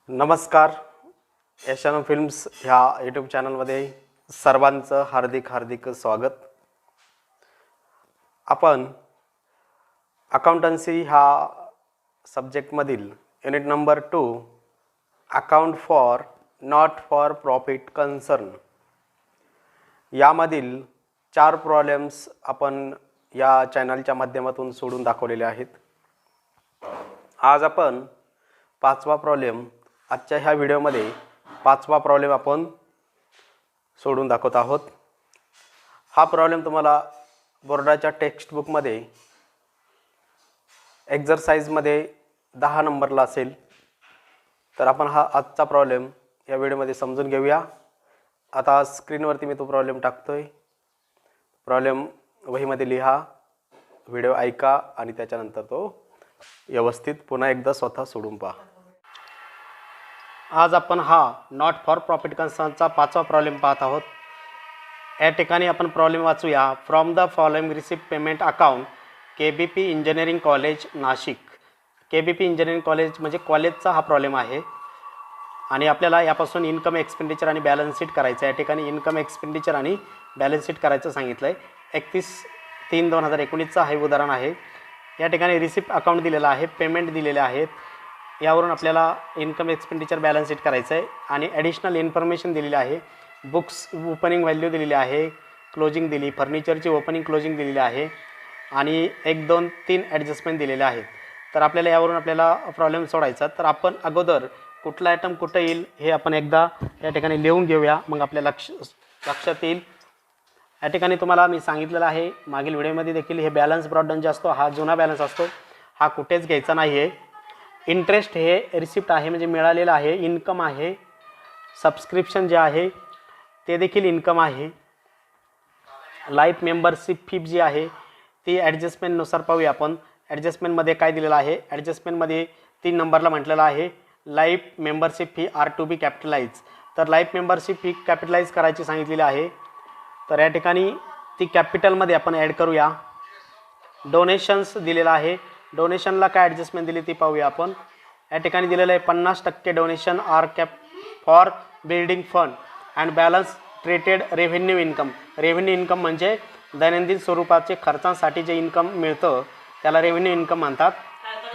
नमस्कार. Asian films ह्या YouTube चॅनलमध्ये सर्वांचं हार्दिक स्वागत. आपण अकाउंटन्सी ह्या सब्जेक्टमधील unit number 2 account for not for profit concern यामधील 4 प्रॉब्लेम्स आपण या चॅनलच्या माध्यमातून सोडून दाखवलेले आहेत. आज आपण 5वा प्रॉब्लेम आजच्या ह्या व्हिडिओमध्ये 5वा प्रॉब्लेम आपण सोडून दाखवत आहोत. हा प्रॉब्लेम तुम्हाला बोर्डाच्या टेक्स्टबुकमध्ये एक्झरसाइजमध्ये 10 नंबरला असेल. तर आपण हा आजचा प्रॉब्लेम या व्हिडिओमध्ये समजून घेऊया. आता स्क्रीनवरती मी तो प्रॉब्लेम टाकतोय. प्रॉब्लेम वहीमध्ये लिहा, व्हिडिओ ऐका आणि त्याच्यानंतर तो व्यवस्थित पुन्हा एकदा स्वतः सोडून पहा. आज आपण हा नॉट फॉर प्रॉफिट कन्सर्नचा 5वा प्रॉब्लेम पाहत आहोत. या ठिकाणी आपण प्रॉब्लेम वाचूया. From the following receipt payment account KBP engineering college Nashik. KBP engineering college म्हणजे कॉलेजचा हा प्रॉब्लेम आहे आणि आपल्याला यापासून इन्कम एक्सपेंडिचर आणि बॅलन्स शीट करायचं आहे. या ठिकाणी इन्कम एक्सपेंडिचर आणि बॅलन्स शीट करायचं सांगितलं आहे. 31/3/2019चा हे उदाहरण आहे. या ठिकाणी रिसिप्ट अकाउंट दिलेला आहे, पेमेंट दिलेले आहेत. यावरून आपल्याला इन्कम एक्सपेंडिचर बॅलन्स शीट करायचं आहे आणि ॲडिशनल इन्फॉर्मेशन दिलेली आहे. बुक्स ओपनिंग व्हॅल्यू दिलेली आहे, क्लोजिंग दिली, फर्निचरची ओपनिंग क्लोजिंग दिलेली आहे आणि 1, 2, 3 ॲडजस्टमेंट दिलेले आहेत. तर आपल्याला यावरून आपल्याला प्रॉब्लेम सोडायचा. तर आपण अगोदर कुठला आयटम कुठं येईल हे आपण एकदा या ठिकाणी लिहून घेऊया, मग आपल्या लक्षात येईल. या ठिकाणी तुम्हाला मी सांगितलेलं आहे मागील व्हिडिओमध्ये देखील, हे बॅलन्स ब्रॉडन जे असतो हा जुना बॅलन्स असतो, हा कुठेच घ्यायचा नाही आहे. इंटरेस्ट हे रिसिप्ट आहे म्हणजे मिळालेलं आहे, इन्कम आहे. सबस्क्रिप्शन जे आहे ते देखील इन्कम आहे. लाईफ मेंबरशिप फी जी आहे ती ॲडजस्टमेंटनुसार पाहूया आपण. ॲडजस्टमेंटमध्ये काय दिलेलं आहे, ॲडजस्टमेंटमध्ये 3 नंबरला म्हटलेलं आहे life membership fee are to be capitalize. तर लाईफ मेंबरशिप फी कॅपिटलाइज करायची सांगितलेली आहे. तर या ठिकाणी ती कॅपिटलमध्ये आपण ॲड करूया. डोनेशन्स दिलेलं आहे, डोनेशनला काय ॲडजस्टमेंट दिली ती पाहूया आपण. या ठिकाणी दिलेलं आहे 50% donation are cap for building fund and balance treated revenue income. Revenue income म्हणजे दैनंदिन स्वरूपाचे खर्चांसाठी जे इन्कम मिळतं त्याला रेव्हेन्यू इन्कम म्हणतात.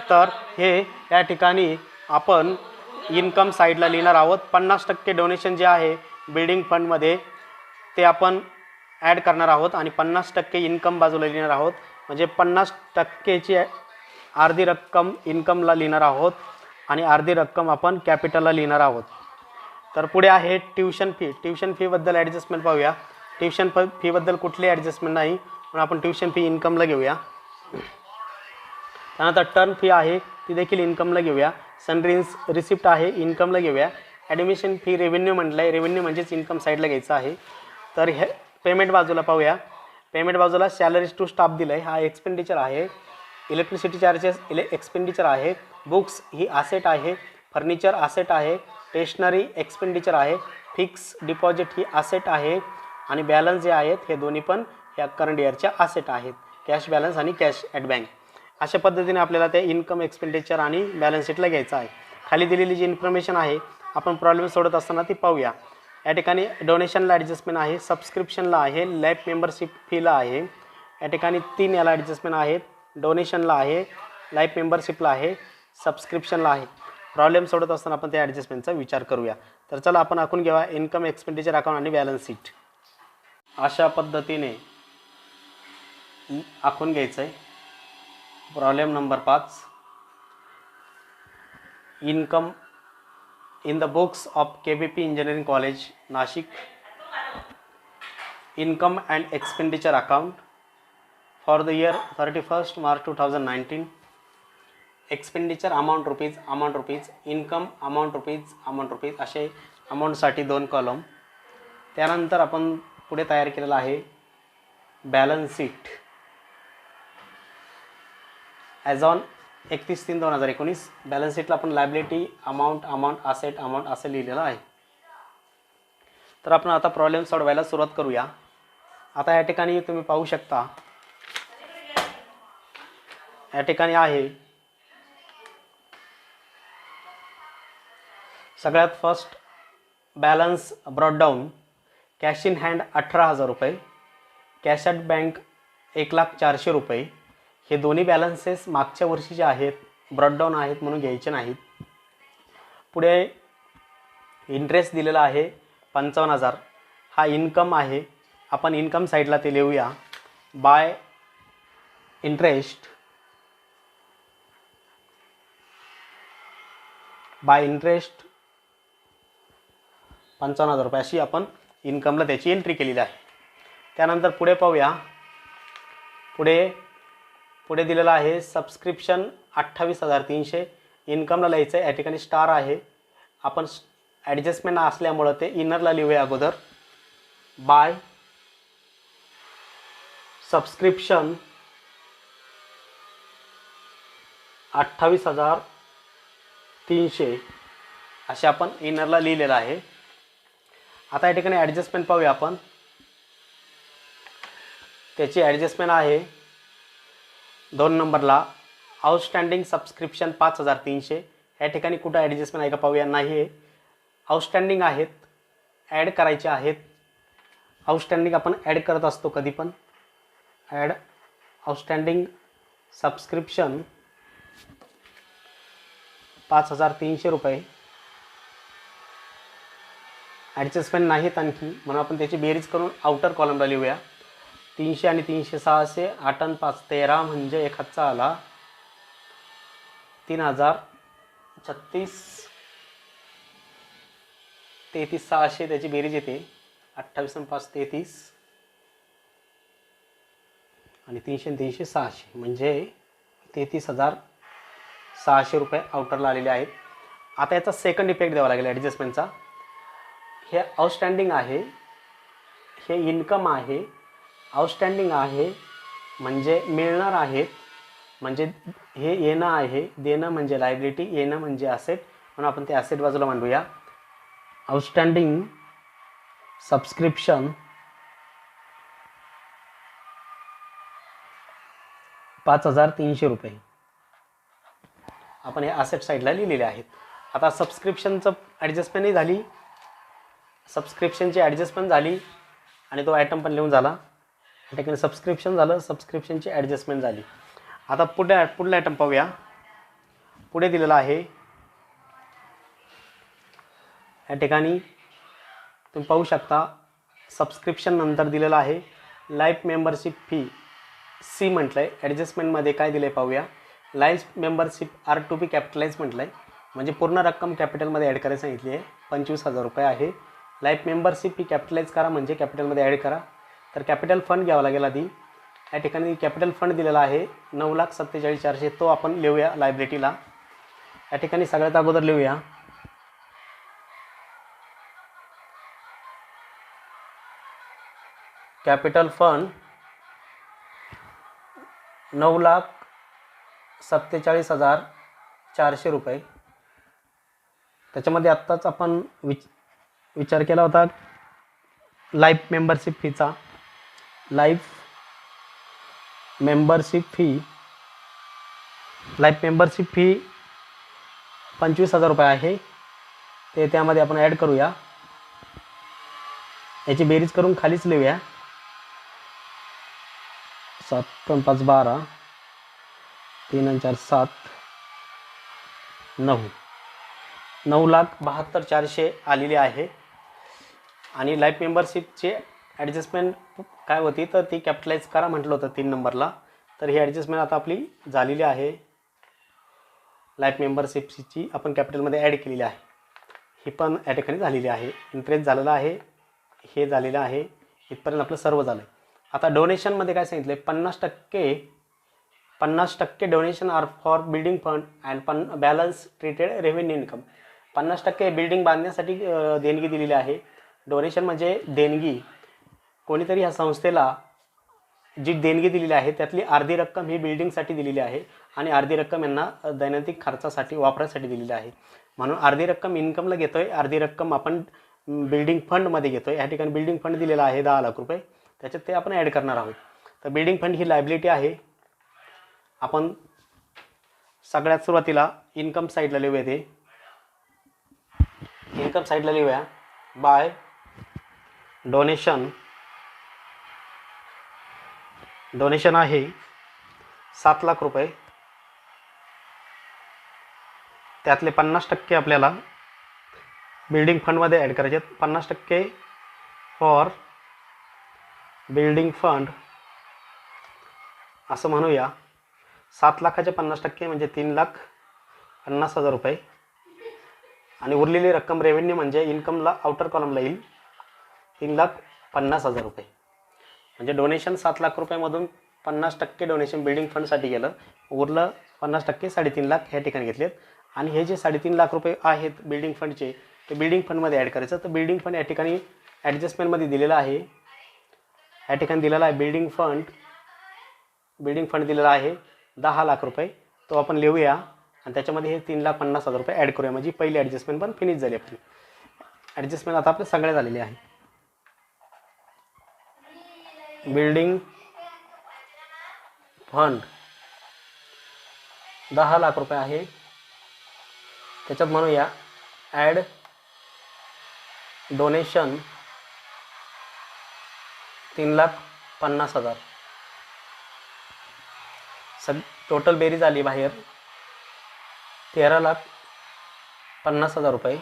तर हे या ठिकाणी आपण इन्कम साईडला लिहिणार आहोत. 50% डोनेशन जे आहे बिल्डिंग फंडमध्ये ते आपण ॲड करणार आहोत आणि 50% इन्कम बाजूला लिहिणार आहोत. म्हणजे 50%ची अर्धी रक्कम इन्कमला लिहिणार आहोत आणि अर्धी रक्कम आपण कॅपिटलला लिहिणार आहोत. तर पुढे आहे ट्यूशन फी. ट्यूशन फीबद्दल ॲडजस्टमेंट पाहूया. ट्यूशन फीबद्दल कुठली ॲडजस्टमेंट नाही म्हणून आपण ट्यूशन फी इन्कमला घेऊया. त्यानंतर टर्न फी आहे ती देखील इन्कमला घेऊया. सनरीन्स रिसिप्ट आहे इन्कमला घेऊया. ॲडमिशन फी रेव्हेन्यू म्हटलं आहे, रेव्हेन्यू म्हणजेच इन्कम साईडला घ्यायचं आहे. तर हे पेमेंट बाजूला पाहूया. पेमेंट बाजूला सॅलरीज टू स्टाफ दिलं आहे, हा एक्सपेंडिचर आहे. इलेक्ट्रिसिटी चार्जेस एक्सपेंडिचर आहे. बुक्स ही ॲसेट आहे. फर्निचर ॲसेट आहे. स्टेशनरी एक्सपेंडिचर आहे. फिक्स डिपॉझिट ही ॲसेट आहे आणि बॅलन्स जे आहेत हे दोन्ही पण ह्या करंट इयरच्या ॲसेट आहेत. कॅश बॅलन्स आणि कॅश ॲट बँक. अशा पद्धतीने आपल्याला ते इन्कम एक्सपेंडिचर आणि बॅलन्स शीटला घ्यायचं आहे. खाली दिलेली जी इन्फॉर्मेशन आहे आपण प्रॉब्लेम सोडत असताना ती पाहूया. या ठिकाणी डोनेशनला ॲडजस्टमेंट आहे, सबस्क्रिप्शनला आहे, लाईफ मेंबरशिप फीला आहे. या ठिकाणी 3 याला ॲडजस्टमेंट आहेत. डोनेशनला आहे, लाईफ मेंबरशिपला आहे, सबस्क्रिप्शनला आहे. प्रॉब्लेम सोडत असताना आपण त्या ॲडजस्टमेंटचा विचार करूया. तर चला आपण आखून घेऊया इन्कम एक्सपेंडिचर अकाउंट आणि बॅलन्स शीट. अशा पद्धतीने आखून घ्यायचं आहे. Problem number 5. Income in the books of KBP Engineering College Nashik, income and expenditure account for the year 31st March 2019. expenditure amount rupees, income amount rupees असे अमाऊंटसाठी 2 column. त्यानंतर आपण पुढे तयार केलेला आहे balance sheet as on 31/3/2019. Balance शीटला आपण liability amount asset amount असं लिहिलेलं आहे. तर आपण आता प्रॉब्लेम सोडवायला सुरुवात करूया. आता या ठिकाणी तुम्ही पाहू शकता, या ठिकाणी आहे सगळ्यात first balance brought down, cash in hand 18,000 रुपये, कॅश ॲट बँक 1,04,000 रुपये. हे दोन्ही बॅलन्सेस मागच्या वर्षीचे आहेत, ब्रॉडडाऊन आहेत म्हणून घ्यायचे नाहीत. पुढे इंटरेस्ट दिलेला आहे 55,000. हा इन्कम आहे. आपण इन्कम साईडला ते लिहूया. बाय इंटरेस्ट 55,000 रुपये अशी आपण इन्कमला त्याची एंट्री केलेली आहे. त्यानंतर पुढे पाहूया. पुढे दिलेलं आहे सबस्क्रिप्शन 28,300. इन्कमला लिहायचं आहे. या ठिकाणी स्टार आहे. आपण ॲडजस्टमेंट असल्यामुळं ते इनरला लिहूया अगोदर. बाय सबस्क्रिप्शन 28,300 असे आपण इनरला लिहिलेलं आहे. आता या ठिकाणी ॲडजस्टमेंट पाहूया आपण. त्याची ॲडजस्टमेंट आहे 2 नंबरला आउटस्टँडिंग सबस्क्रिप्शन 5,300. या ठिकाणी कुठं ॲडजस्टमेंट आहे का पाहूया. नाही आहे. आउटस्टँडिंग आहेत, ॲड करायचे आहेत. आउटस्टँडिंग आपण ॲड करत असतो कधी पण. ॲड आउटस्टँडिंग सबस्क्रिप्शन 5,300 रुपये. ॲडजस्टमेंट नाहीत आणखी म्हणून आपण त्याची बेरीज करून आउटर कॉलमला लिहूया. 300 आणि 300 600, 8 आणि 5 13 म्हणजे 1 हातचा आला 3,036. 33,600 त्याची बेरीज येते. 28 आणि 5 33 आणि 300 आणि 300 600 म्हणजे 33,600 रुपये आउटरला आलेले आहेत. आता याचा सेकंड इफेक्ट द्यावा लागेल ॲडजस्टमेंटचा. हे आउटस्टँडिंग आहे, हे इन्कम आहे. आउटस्टँडिंग आहे म्हणजे मिळणार आहेत, म्हणजे हे येणं आहे. देणं म्हणजे लायबिलिटी, येणं म्हणजे ॲसेट म्हणून आपण ते ॲसेट बाजूला मांडूया. आउटस्टँडिंग सबस्क्रिप्शन 5,300 रुपये आपण हे ॲसेट साईडला लिहिलेले आहेत. आता सबस्क्रिप्शनचं ॲडजस्टमेंटही झाली, सबस्क्रिप्शनची ॲडजस्टमेंट झाली आणि तो आयटम पण लिहून झाला. या ठिकाणी सबस्क्रिप्शन झालं, सबस्क्रिप्शनची ॲडजस्टमेंट झाली. आता पुढला आयटम पाहूया. पुढे दिलेला आहे या ठिकाणी तुम्ही पाहू शकता सबस्क्रिप्शन नंतर दिलेलं आहे लाईफ मेंबरशिप फी सी म्हटलं आहे. ॲडजस्टमेंटमध्ये काय दिलं आहे पाहूया. Life membership are to be capitalize म्हटलं आहे, म्हणजे पूर्ण रक्कम कॅपिटलमध्ये ॲड करायला सांगितली आहे. 25,000 रुपये आहे. लाईफ मेंबरशिप ही कॅपिटलाइज करा म्हणजे कॅपिटलमध्ये ॲड करा. तर कॅपिटल फंड घ्यावा लागेल आधी. या ठिकाणी कॅपिटल फंड दिलेला आहे 9,47,400. तो आपण लिहूया लायबिलिटीला. या ठिकाणी सगळ्यात अगोदर लिहूया कॅपिटल फंड 9,47,400 रुपये. त्याच्यामध्ये आत्ताच आपण विचार केला होता लाईफ मेंबरशिप फीचा. लाईफ मेंबरशिप फी 25,000 रुपये आहे. ते त्यामध्ये आपण ॲड करूया. याची बेरीज करून खालीच लिहूया. 7 आणि 5 12, 3 आणि 4 7, 9,72,400 आलेली आहे. आणि लाईफ मेंबरशिपची ॲडजस्टमेंट काय होती तर ती कॅपिटलाइज करा म्हटलं होतं 3 नंबरला. तर ही ॲडजस्टमेंट आता आपली झालेली आहे. लाईफ मेंबरशिपची आपण कॅपिटलमध्ये ॲड केलेली आहे. ही पण या ठिकाणी झालेली आहे. इंटरेस्ट झालेला आहे, हे झालेलं आहे. इथपर्यंत आपलं सर्व झालं आहे. आता डोनेशनमध्ये काय सांगितलं आहे 50% donation are for building fund and balance treated revenue income. 50% building बांधण्यासाठी देणगी दिलेली आहे. डोनेशन म्हणजे देणगी. कोणीतरी ह्या संस्थेला जी देणगी दिलेली आहे त्यातली अर्धी रक्कम ही बिल्डिंगसाठी दिलेली आहे आणि अर्धी रक्कम यांना दैनंदिन खर्चासाठी वापरासाठी दिलेली आहे. म्हणून अर्धी रक्कम इन्कमला घेतो आहे, अर्धी रक्कम आपण बिल्डिंग फंडमध्ये घेतो आहे. ह्या ठिकाणी बिल्डिंग फंड दिलेला आहे 10 लाख रुपये. त्याच्यात ते आपण ॲड करणार आहोत. तर बिल्डिंग फंड ही लायबिलिटी आहे. आपण सगळ्यात सुरुवातीला इन्कम साईडला लिहूया ते इन्कम साईडला लिहूया बाय डोनेशन आहे 7 लाख रुपये, त्यातले 50% आपल्याला बिल्डिंग फंडमध्ये ॲड करायचे आहेत. 50% फॉर बिल्डिंग फंड असं म्हणूया. 7 लाखाचे 50% म्हणजे 3,50,000 रुपये आणि उरलेली रक्कम रेव्हेन्यू म्हणजे इन्कमला आउटर कॉलमला येईल 3,50,000 रुपये. म्हणजे डोनेशन 7 लाख रुपयामधून 50% डोनेशन बिल्डिंग फंडसाठी गेलं, उरलं 50% 3.5 लाख ह्या ठिकाणी घेतलेत. आणि हे जे 3.5 लाख रुपये आहेत बिल्डिंग फंडचे ते बिल्डिंग फंडमध्ये ॲड करायचं. तर बिल्डिंग फंड या ठिकाणी ॲडजस्टमेंटमध्ये दिलेलं आहे. या ठिकाणी दिलेला आहे बिल्डिंग फंड दिलेला आहे 10 लाख रुपये. तो आपण लिहूया आणि त्याच्यामध्ये हे 3,50,000 रुपये ॲड करूया. म्हणजे पहिली ॲडजस्टमेंट पण फिनिश झाली आपली. ॲडजस्टमेंट आता आपल्या सगळ्या झालेली आहे. बिल्डिंग फंड 10 लाख रुपये आहे. त्याच्यात म्हणूया ॲड डोनेशन 3,50,000. टोटल बेरीज आली बाहेर 13,50,000 रुपये.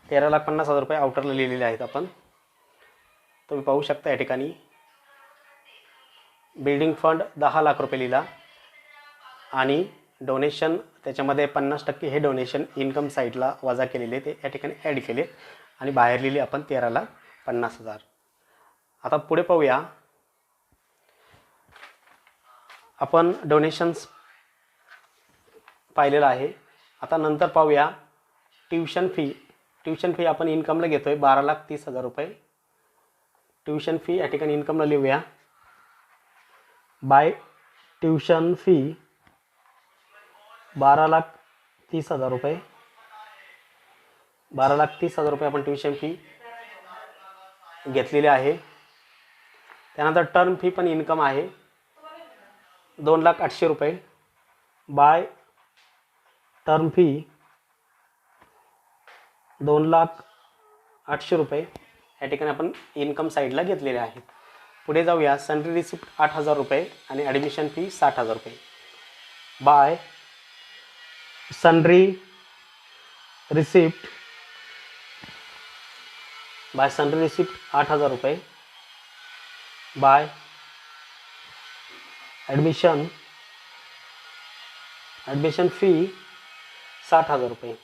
13,50,000 रुपये आउटरला लिहिलेले आहेत आपण. तुम्ही पाहू शकता या ठिकाणी बिल्डिंग फंड 10 लाख रुपये लिहिला आणि डोनेशन त्याच्यामध्ये 50% हे डोनेशन इन्कम साईडला वजा केलेले ते या ठिकाणी ॲड केले आणि बाहेर लिहिले आपण 13,50,000. आता पुढे पाहूया. आपण डोनेशन्स पाहिलेलं आहे. आता नंतर पाहूया ट्यूशन फी आपण इन्कमला घेतोय 12,30,000 रुपये. ट्यूशन फी या ठिकाणी इन्कमला लिहूया बाय ट्यूशन फी 12,30,000 रुपये. 12,30,000 रुपये आपण ट्यूशन फी घेतलेली आहे. त्यानंतर टर्म फी पण इन्कम आहे 2,08,000 रुपये बाय टर्म फी 2,08,000 रुपये या ठिकाणी आपण इन्कम साईडला घेतलेले आहेत. पुढे जाऊया. सनरी रिसिप्ट 8,000 रुपये आणि ॲडमिशन फी 60,000 रुपये बाय सनरी रिसिप्ट 8,000 रुपये बाय ॲडमिशन फी 60,000 रुपये.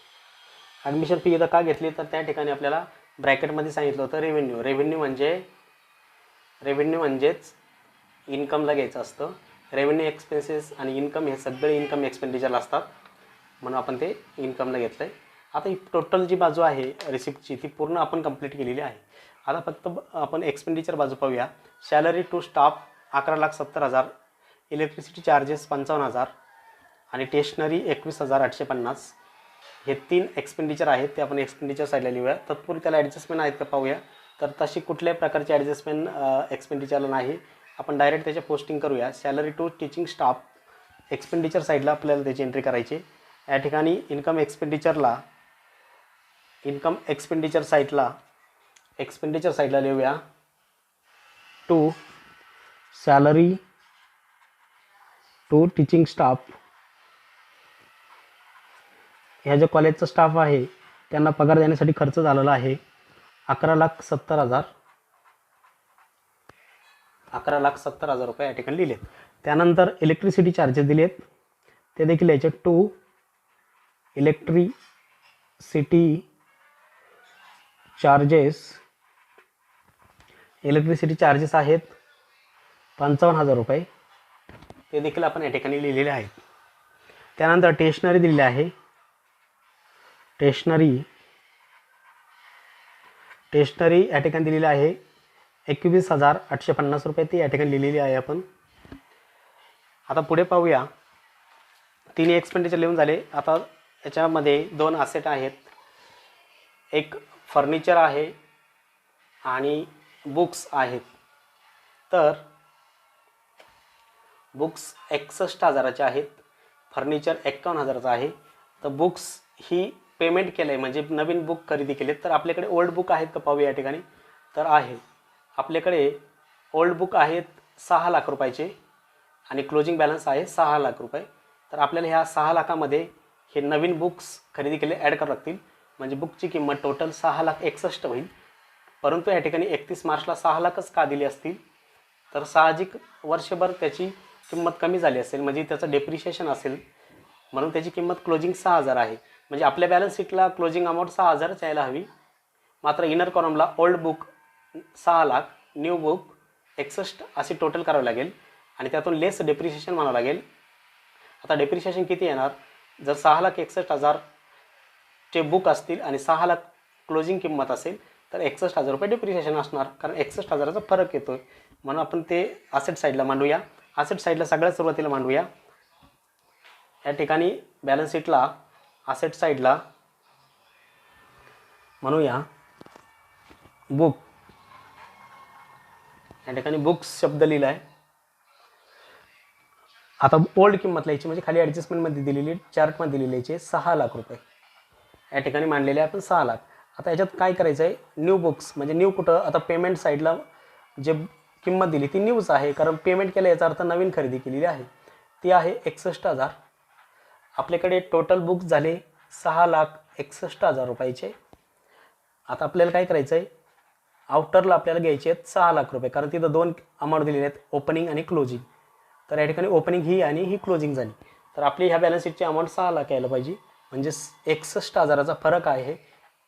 ॲडमिशन फी इथं का घेतली तर त्या ठिकाणी आपल्याला ब्रॅकेटमध्ये सांगितलं होतं रेव्हेन्यू म्हणजेच इन्कमला घ्यायचं असतं. रेव्हेन्यू एक्सपेन्सेस आणि इन्कम हे सगळे इन्कम एक्सपेंडिचरला असतात म्हणून आपण ते इन्कमला घेतलं आहे. आता ही टोटल जी बाजू आहे रिसिप्टची ती पूर्ण आपण कंप्लीट केलेली आहे. आता फक्त आपण एक्सपेंडिचर बाजू पाहूया. Salary to staff 11,70,000, electricity charges 55,000 आणि स्टेशनरी 21,850. हे 3 एक्सपेंडिचर आहेत ते आपण एक्सपेंडिचर साईडला लिहूया. तत्पूर्वी त्याला ॲडजस्टमेंट आहेत का पाहूया. तर तशी कुठल्याही प्रकारची ॲडजस्टमेंट एक्सपेंडिचरला नाही. आपण डायरेक्ट त्याच्या पोस्टिंग करूया. Salary to teaching staff expenditure साईडला आपल्याला त्याची एंट्री करायची. या ठिकाणी इन्कम एक्सपेंडिचर साईडला लिहूया to salary to teaching staff. ह्या ज्या कॉलेजचा स्टाफ आहे त्यांना पगार देण्यासाठी खर्च झालेला आहे 11,70,000. 11,70,000 रुपये या ठिकाणी लिहिलेत. त्यानंतर इलेक्ट्रिसिटी चार्जेस दिलेत ते देखील याचे टू इलेक्ट्रिसिटी चार्जेस आहेत 55,000 रुपये. ते देखील आपण या ठिकाणी लिहिलेले आहेत. त्यानंतर स्टेशनरी दिलेली आहे. स्टेशनरी या ठिकाणी दिलेली आहे 21,850 रुपये. ती या ठिकाणी लिहिलेली आहे आपण. आता पुढे पाहूया. 3 एक्सपेंडिचर लिहून झाले. आता याच्यामध्ये 2 असेट आहेत. एक फर्निचर आहे आणि बुक्स आहेत. तर बुक्स 61,000चे आहेत, फर्निचर 51,000चं आहे. तर बुक्स ही पेमेंट केलं आहे म्हणजे नवीन बुक खरेदी केले, तर आपल्याकडे ओल्ड बुक आहेत का पाहूया या ठिकाणी. तर आहे आपल्याकडे ओल्ड बुक आहेत 6 लाख रुपयाचे आणि क्लोजिंग बॅलन्स आहे 6 लाख रुपये. तर आपल्याला ह्या 6 लाखामध्ये हे नवीन बुक्स खरेदी केले ॲड करावं लागतील. म्हणजे बुकची किंमत टोटल 6,61,00,000 होईल. परंतु या ठिकाणी 31 मार्चला 6 लाखच का दिली असतील, तर साहजिक वर्षभर त्याची किंमत कमी झाली असेल, म्हणजे त्याचं डेप्रिशिएशन असेल, म्हणून त्याची किंमत क्लोजिंग 6,000 आहे. म्हणजे आपल्या बॅलन्स शीटला क्लोजिंग अमाऊंट 6,000च यायला हवी. मात्र इनर कॉलमला old book 6 lakh, new book 61 असे टोटल करावं लागेल आणि त्यातून लेस डेप्रिशिएशन म्हणावं लागेल. आता डेप्रिशिएशन किती येणार, जर 6,61,000 चे बुक असतील आणि 6 लाख क्लोजिंग किंमत असेल तर 61,000 रुपये डेप्रिशिएशन असणार, कारण 61,000चा फरक येतो. म्हणून आपण ते असेट साईडला मांडूया. असेट साईडला सगळ्यात सुरुवातीला मांडूया. या ठिकाणी बॅलन्स शीटला असेट साईडला म्हणूया बुक. या ठिकाणी बुक्स शब्द लिहिला आहे. आता ओल्ड किंमत लिहायची, म्हणजे खाली ॲडजस्टमेंटमध्ये दिलेली चार्टमध्ये लिहिलेली 6 लाख रुपये या ठिकाणी मांडलेले आपण 6 लाख. आता याच्यात काय करायचं आहे, न्यू बुक्स म्हणजे न्यू कुठं, आता पेमेंट साईडला जे किंमत दिली ती न्यूज आहे, कारण पेमेंट केलं याचा अर्थ नवीन खरेदी केलेली आहे, ती आहे 61,000. आपल्याकडे टोटल बुक्स झाले 6,61,000 रुपयाचे. आता आपल्याला काय करायचं आहे, आउटरला आपल्याला घ्यायचे आहेत 6 लाख रुपये, कारण तिथं 2 अमाऊंट दिलेले आहेत, ओपनिंग आणि क्लोजिंग. तर या ठिकाणी ओपनिंग ही आणि ही क्लोजिंग झाली, तर आपली ह्या बॅलन्स शीटची अमाऊंट 6 लाख यायला पाहिजे. म्हणजे 61,000चा फरक आहे.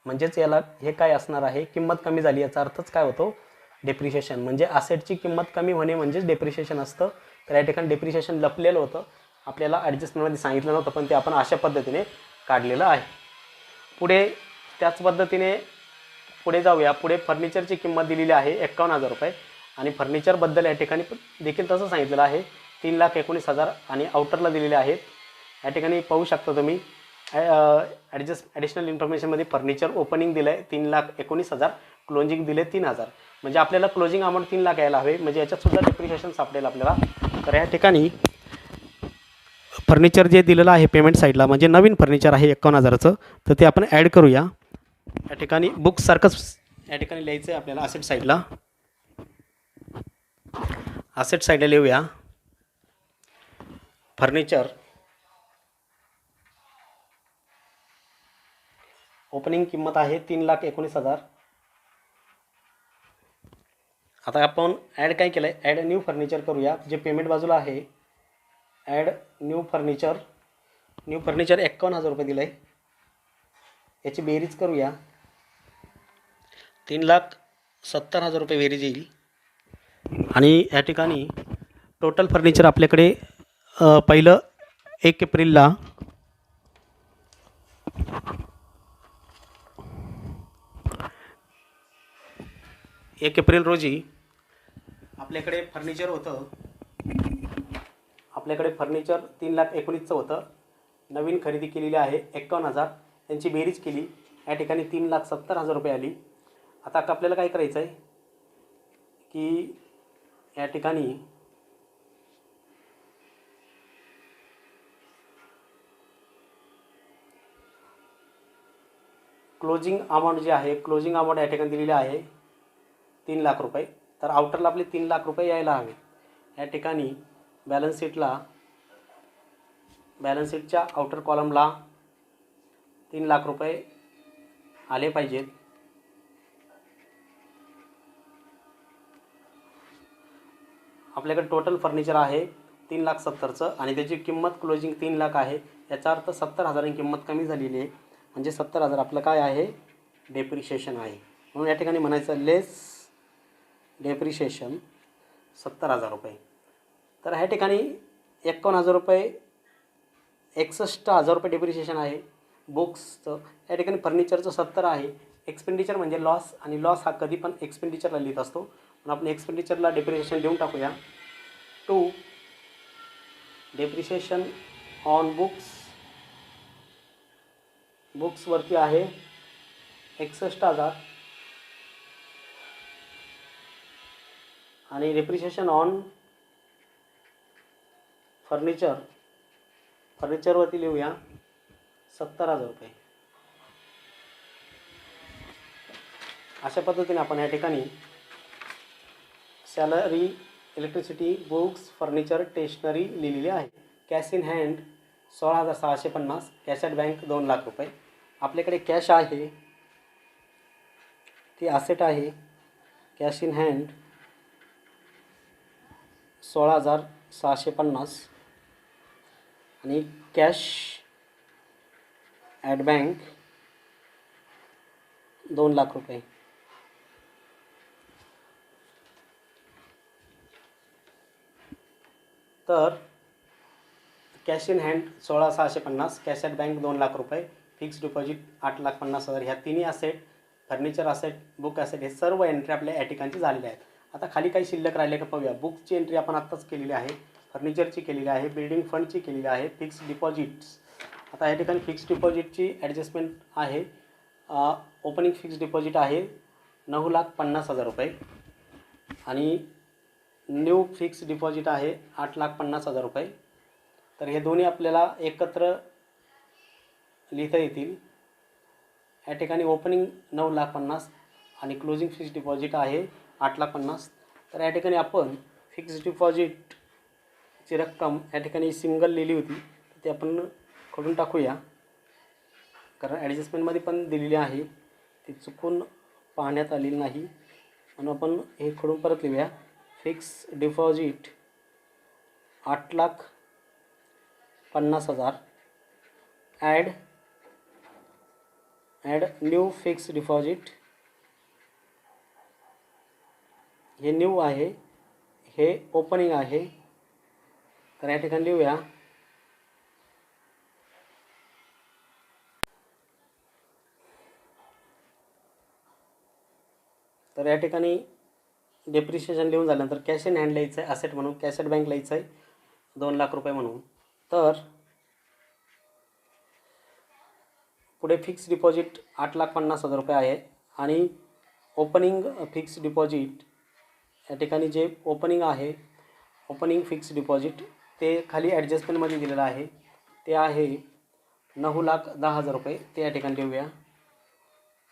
म्हणजेच याला हे काय असणार आहे, किंमत कमी झाली याचा अर्थच काय होतो, डेप्रिशिएशन. म्हणजे असेटची किंमत कमी होणे म्हणजेच डेप्रिशिएशन असतं. तर या ठिकाणी डेप्रिशिएशन लपलेलं होतं, आपल्याला ॲडजस्टमेंटमध्ये सांगितलं नव्हतं, पण ते आपण अशा पद्धतीने काढलेलं आहे. पुढे त्याच पद्धतीने पुढे जाऊया. पुढे फर्निचरची किंमत दिलेली आहे 51,000 रुपये आणि फर्निचरबद्दल या ठिकाणी देखील तसं सांगितलेलं आहे 3,19,000 आणि आउटरला दिलेले आहेत. या ठिकाणी पाहू शकता तुम्ही ॲडिशनल इन्फॉर्मेशनमध्ये फर्निचर ओपनिंग दिलं आहे 3,19,000, क्लोजिंग दिले 3,000. म्हणजे आपल्याला क्लोजिंग अमाऊंट 3 लाख यायला हवे, म्हणजे याच्यातसुद्धा डेप्रिशिएशन सापडेल आपल्याला. तर या ठिकाणी फर्निचर जे दिलेलं आहे पेमेंट साईडला, म्हणजे नवीन फर्निचर आहे 51,000चं, तर ते आपण ॲड करूया. या ठिकाणी बुक्ससारखंच या ठिकाणी लिहायचं आहे आपल्याला. असेट साईडला लिहूया फर्निचर ओपनिंग किंमत आहे 3,19,000. आता आपण ॲड काय केलं आहे, ॲड न्यू फर्निचर करूया. जे पेमेंट बाजूला आहे ॲड न्यू फर्निचर 51,000 रुपये दिलं आहे. याची बेरीज करूया, 3,70,000 रुपये बेरीज येईल. आणि या ठिकाणी टोटल फर्निचर आपल्याकडे पहिलं 1 एप्रिलला रोजी आपल्याकडे फर्निचर होतं, आपल्याकडे फर्निचर 3,19,000 होतं. नवीन खरेदी केलेली आहे 51,000, त्यांची बेरीज केली, या ठिकाणी 3,70,000 रुपये आली. आता आपल्याला काय करायचं आहे की या ठिकाणी क्लोजिंग अमाऊंट जी आहे, क्लोजिंग अमाऊंट या ठिकाणी दिलेली आहे 3 लाख रुपये. तर आउटरला आपले 3 लाख रुपये यायला हवे. या ठिकाणी बॅलन्स शीटच्या आउटर कॉलमला 3 लाख रुपये आले पाहिजेत. आपल्याकडे टोटल फर्निचर आहे 3,70,000चं आणि त्याची किंमत क्लोजिंग 3 लाख आहे. याचा अर्थ 70,000 किंमत कमी झालेली आहे, म्हणजे 70,000 आपलं काय आहे, डेप्रिशिएशन आहे. म्हणून या ठिकाणी म्हणायचं लेस डेप्रिशिएशन 70,000 रुपये. तर ह्या ठिकाणी 51,000 रुपये 61,000 रुपये डेप्रिशिएशन आहे बुक्सचं. या ठिकाणी फर्निचरचं 70 आहे. एक्सपेंडिचर म्हणजे लॉस, आणि लॉस हा कधी पण एक्सपेंडिचरला लिहित असतो, म्हणून आपण एक्सपेंडिचरला डेप्रिशिएशन देऊन टाकूया. 2 डेप्रिशिएशन ऑन बुक्सवरती आहे 61,000 आणि डेप्रिशिएशन ऑन फर्निचरवरती लिहूया 70,000 रुपये. अशा पद्धतीने आपण या ठिकाणी salary, electricity, books, furniture, stationery लिहिलेली आहे. Cash in hand 16,650, cash at bank 2 lakh रुपये. आपल्याकडे कॅश आहे ती ॲसेट आहे. कॅश इन हँड 16,650 आणि कॅश ॲट बँक 2 लाख रुपये. तर cash in hand 16,650, cash at bank 2 lakh रुपये, फिक्स डिपॉझिट 8,50,000. ह्या तिन्ही asset, furniture asset, book asset हे सर्व एंट्री आपल्या या ठिकाणची झालेल्या आहेत. आता खाली काही शिल्लक राहिले का पाहूया. बुक्सची एंट्री आपण आत्ताच केलेली आहे, फर्निचरची केलेली आहे, बिल्डिंग फंडची केलेली आहे, फिक्स डिपॉझिट्स. आता या ठिकाणी फिक्स डिपॉझिटची ॲडजस्टमेंट आहे. ओपनिंग फिक्स डिपॉझिट आहे 9,50,000 रुपये आणि न्यू फिक्स डिपॉझिट आहे 8,50,000 रुपये. तर हे दोन्ही आपल्याला एकत्र लिहिता येतील. या ठिकाणी ओपनिंग 9,50,000 आणि क्लोजिंग फिक्स डिपॉझिट आहे 8,50,000. तर या ठिकाणी आपण फिक्स डिपॉझिटची रक्कम या ठिकाणी सिंगल लिहिली होती, ती आपण खोडून टाकूया, कारण ॲडजस्टमेंटमध्ये पण दिलेली आहे, ती चुकून पाहण्यात आलेली नाही, म्हणून आपण हे खोडून परत लिहूया. Fix deposit 8,50,000 add new fix deposit. हे न्यू आहे, हे ओपनिंग आहे. तर या ठिकाणी लिहूया तर या ठिकाणी डेप्रिशिएशन लिहून झाल्यानंतर कॅश इन हँड लिहायचं आहे ॲसेट म्हणून, कॅश ॲट बँक लिहायचं आहे 2 लाख रुपये म्हणून. तर पुढे फिक्स डिपॉझिट 8,50,000 रुपये आहे आणि ओपनिंग फिक्स डिपॉझिट या ठिकाणी जे ओपनिंग आहे, ओपनिंग फिक्स डिपॉझिट ते खाली ॲडजस्टमेंटमध्ये दिलेलं आहे, ते आहे 9,10,000 रुपये. ते या ठिकाणी लिहूया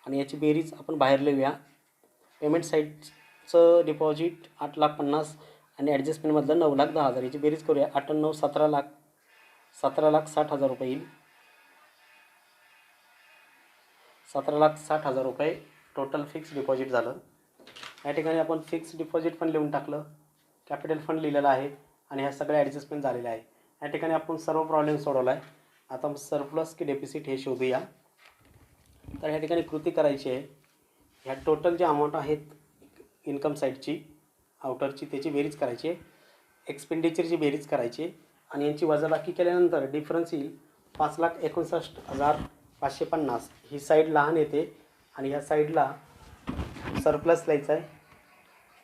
आणि याची बेरीज आपण बाहेर लिहूया. पेमेंट साईडचं डिपॉझिट 8,50,000 आणि ॲडजस्टमेंटमधलं 9,10,000. याची बेरीज करूया. 8 9 17,60,000 रुपये येईल. 17,60,000 रुपये टोटल फिक्स डिपॉझिट झालं. या ठिकाणी आपण फिक्स डिपॉझिट पण लिहून टाकलं, कॅपिटल फंड लिहिलेलं आहे आणि ह्या सगळ्या ॲडजस्टमेंट झालेल्या आहे. या ठिकाणी आपण सर्व प्रॉब्लेम सोडवला आहे. आता सरप्लस की डेफिसिट हे शोधूया. तर या ठिकाणी कृती करायची आहे. ह्या टोटल जे अमाऊंट आहेत इन्कम साईडची, आउटरची, त्याची बेरीज करायची आहे, एक्सपेंडिचरची बेरीज करायची आणि यांची वजाबाकी केल्यानंतर डिफरन्स येईल 5,59,550. ही साईड लहान येते आणि ह्या साईडला सरप्लस लिहायचं आहे.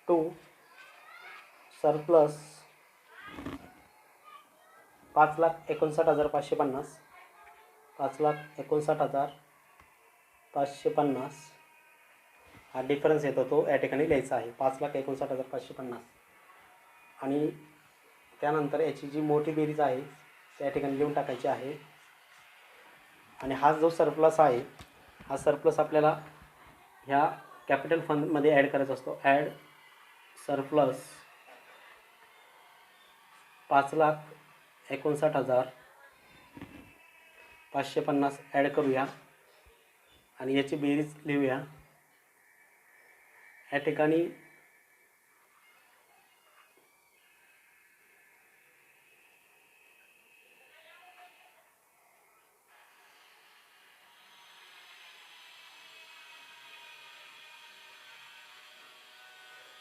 टू सरप्लस 5,59,550, 5,59,550 हा डिफरन्स येतो, तो या ठिकाणी लिहायचा आहे 5,59,550. आणि त्यानंतर याची जी मोठी बेरीज आहे त्या ठिकाणी लिहून टाकायची आहे. आणि हा जो सरप्लस आहे, हा सरप्लस आपल्याला ह्या कॅपिटल फंडमध्ये ॲड करायचा असतो. ॲड सरप्लस 5,59,550 ॲड करूया आणि याची बेरीज लिहूया. या ठिकाणी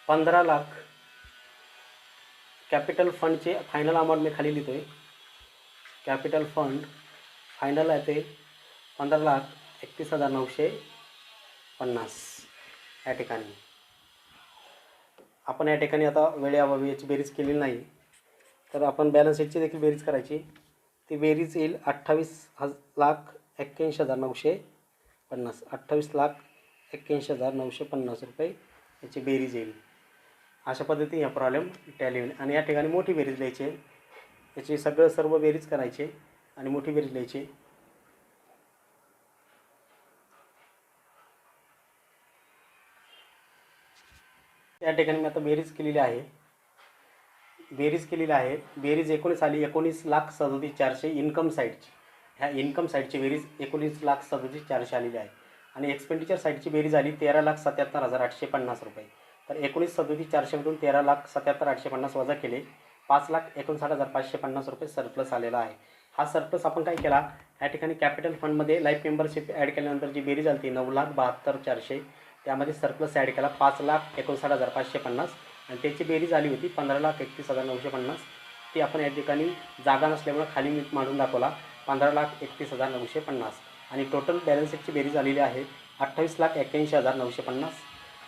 $15,00,000 कॅपिटल फंडचे फायनल अमाऊंट मी खाली लिहितो आहे. कॅपिटल फंड फायनल आहे ते 15,31,950. या ठिकाणी आपण या ठिकाणी आता वेळेअभावी याची बेरीज केलेली नाही, तर आपण बॅलन्स शीटची देखील बेरीज करायची. ती बेरीज येईल 28,81,950. 28,81,950 रुपये याची बेरीज येईल. अशा पद्धतीने हा प्रॉब्लेम टॅली होईल. आणि या ठिकाणी मोठी बेरीज लिहायची आहे, याची सर्व बेरीज करायची आणि मोठी बेरीज लिहायची. त्या ठिकाणी मी आता बेरीज केलेली आहे. बेरीज 19 आली 19,37,400 इन्कम साईडची. ह्या इन्कम साईडची बेरीज 19,37,400 आलेली आहे. आणि एक्सपेंडिचर साईडची बेरीज आली 13,77,850 रुपये. तर 19,37,400मधून 13,77,850 वजा केले 5,59,550 रुपये सरप्लस आलेला आहे. हा सरप्लस आपण काय केला, या ठिकाणी कॅपिटल फंडमध्ये लाईफ मेंबरशिप ॲड केल्यानंतर जी बेरीज आली ती 9,72,400, त्यामध्ये सरप्लस ॲड केला 5,59,550 आणि त्याची बेरीज आली होती 15,31,950. ती आपण या ठिकाणी जागा नसल्यामुळे खाली मी मांडून दाखवला 15,31,950. आणि टोटल बॅलन्स शीटची बेरीज आलेली आहे 28,81,950.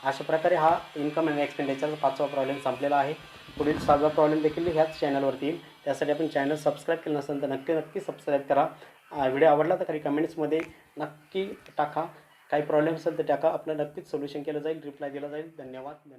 अशा प्रकारे हा इन्कम अँड एक्सपेंडिचरचा 5वा प्रॉब्लेम संपलेला आहे. पुढील 6वा प्रॉब्लेम देखील ह्याच चॅनलवरती येईल. त्यासाठी आपण चॅनल सबस्क्राईब केलं नसेल तर नक्की सबस्क्राईब करा. व्हिडिओ आवडला तर काही कमेंट्समध्ये नक्की टाका. काही प्रॉब्लेम असेल तर टाका. आपलं नक्कीच सोल्युशन केलं जाईल, रिप्लाय दिला जाईल. धन्यवाद.